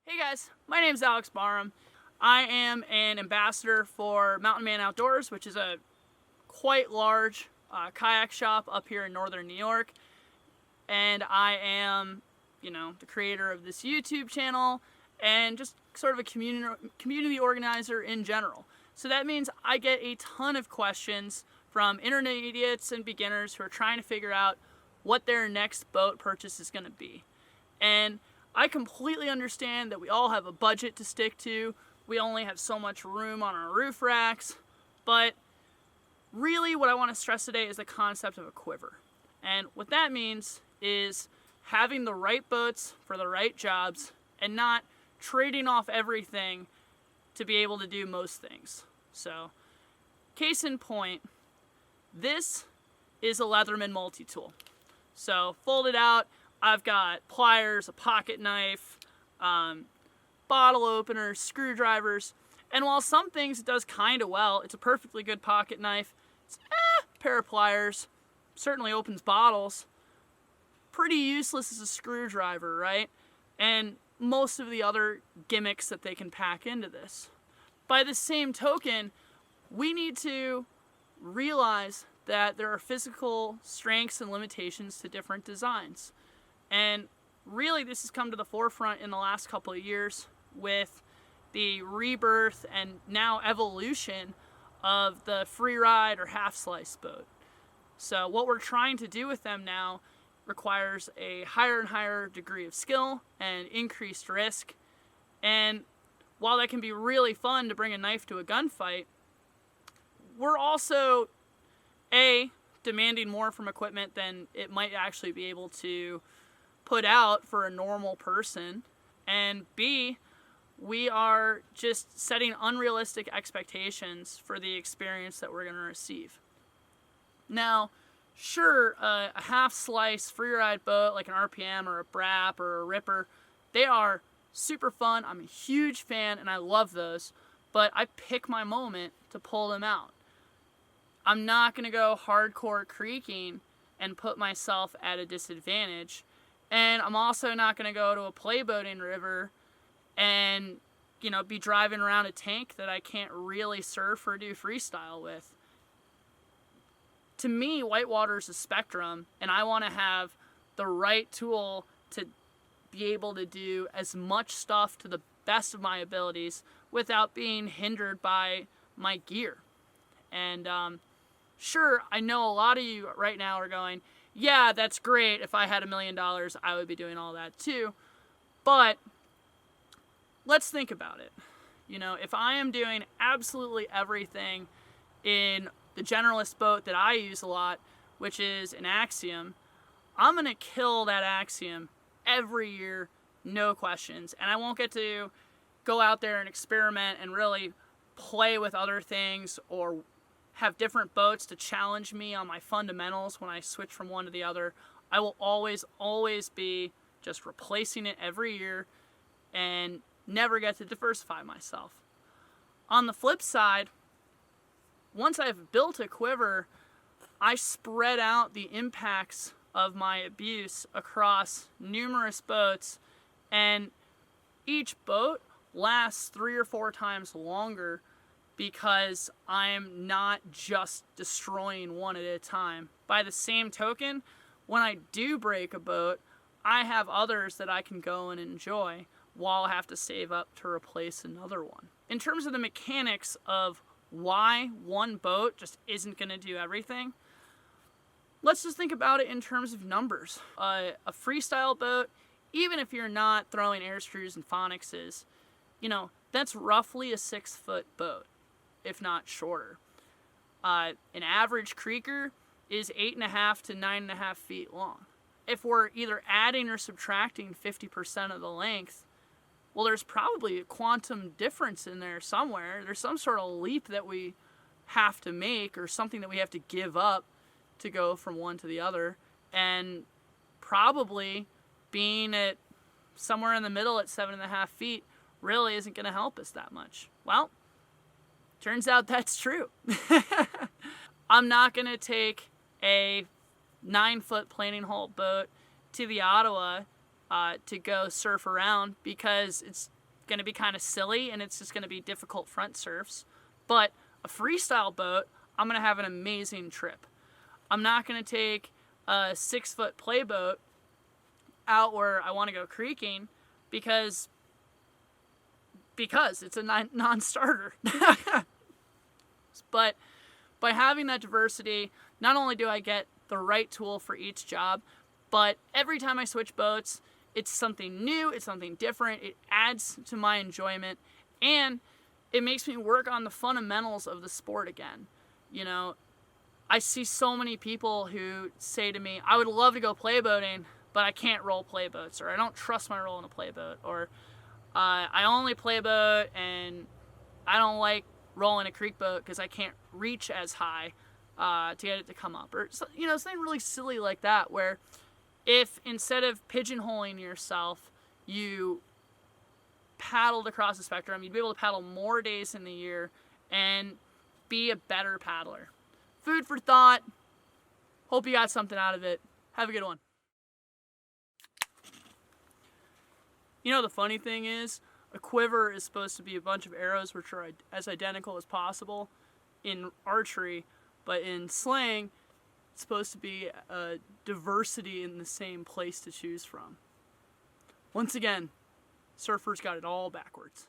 Hey guys, my name is Alex Barham. I am an ambassador for Mountain Man Outdoors, which is a quite large kayak shop up here in northern New York. And I am, the creator of this YouTube channel and just sort of a community organizer in general. So that means I get a ton of questions from intermediates and beginners who are trying to figure out what their next boat purchase is going to be. And I completely understand that we all have a budget to stick to. We only have so much room on our roof racks. But really what I want to stress today is the concept of a quiver. And what that means is having the right boats for the right jobs and not trading off everything to be able to do most things. So, case in point, this is a Leatherman multi-tool. So, folded out, I've got pliers, a pocket knife, bottle openers, screwdrivers, and while some things it does kind of well, it's a perfectly good pocket knife. It's a pair of pliers, certainly opens bottles. Pretty useless as a screwdriver, right? And most of the other gimmicks that they can pack into this. By the same token, we need to realize that there are physical strengths and limitations to different designs. And really this has come to the forefront in the last couple of years with the rebirth and now evolution of the free ride or half slice boat. So what we're trying to do with them now requires a higher and higher degree of skill and increased risk. And while that can be really fun to bring a knife to a gunfight, we're also demanding more from equipment than it might actually be able to put out for a normal person, and B, we are just setting unrealistic expectations for the experience that we're going to receive. Now, sure, a half slice free ride boat like an RPM or a Braaap or a Ripper, they are super fun. I'm a huge fan and I love those, but I pick my moment to pull them out. I'm not going to go hardcore creaking and put myself at a disadvantage. And I'm also not going to go to a playboating river and, be driving around a tank that I can't really surf or do freestyle with. To me, whitewater is a spectrum, and I want to have the right tool to be able to do as much stuff to the best of my abilities without being hindered by my gear. And sure, I know a lot of you right now are going, yeah, that's great. If I had $1 million, I would be doing all that too. But let's think about it. If I am doing absolutely everything in the generalist boat that I use a lot, which is an Axiom, I'm going to kill that Axiom every year, no questions. And I won't get to go out there and experiment and really play with other things or have different boats to challenge me on my fundamentals when I switch from one to the other. I will always be just replacing it every year and never get to diversify myself. On the flip side, once I've built a quiver, I spread out the impacts of my abuse across numerous boats, and each boat lasts 3 or 4 times longer because I'm not just destroying one at a time. By the same token, when I do break a boat, I have others that I can go and enjoy while I have to save up to replace another one. In terms of the mechanics of why one boat just isn't going to do everything, let's just think about it in terms of numbers. A freestyle boat, even if you're not throwing air screws and phonics, that's roughly a 6-foot boat, if not shorter. An average creeker is 8.5 to 9.5 feet long. If we're either adding or subtracting 50% of the length, well, there's probably a quantum difference in there somewhere. There's some sort of leap that we have to make or something that we have to give up to go from one to the other. And probably being at somewhere in the middle at 7.5 feet really isn't going to help us that much. Well, turns out that's true. I'm not going to take a 9-foot planing hole boat to the Ottawa to go surf around, because it's going to be kind of silly and it's just going to be difficult front surfs. But a freestyle boat, I'm going to have an amazing trip. I'm not going to take a 6-foot playboat out where I want to go creeking because it's a non-starter. But by having that diversity, not only do I get the right tool for each job, but every time I switch boats, it's something new, it's something different, it adds to my enjoyment, and it makes me work on the fundamentals of the sport again. You know, I see so many people who say to me, I would love to go playboating, but I can't roll playboats, or I don't trust my roll in a playboat, or I only playboat and I don't like rolling a creek boat because I can't reach as high to get it to come up, or something really silly like that, where if instead of pigeonholing yourself, you paddled across the spectrum, you'd be able to paddle more days in the year and be a better paddler. Food for thought. Hope you got something out of it. Have a good one. You know, the funny thing is, a quiver is supposed to be a bunch of arrows which are as identical as possible in archery, but in slang, it's supposed to be a diversity in the same place to choose from. Once again, surfers got it all backwards.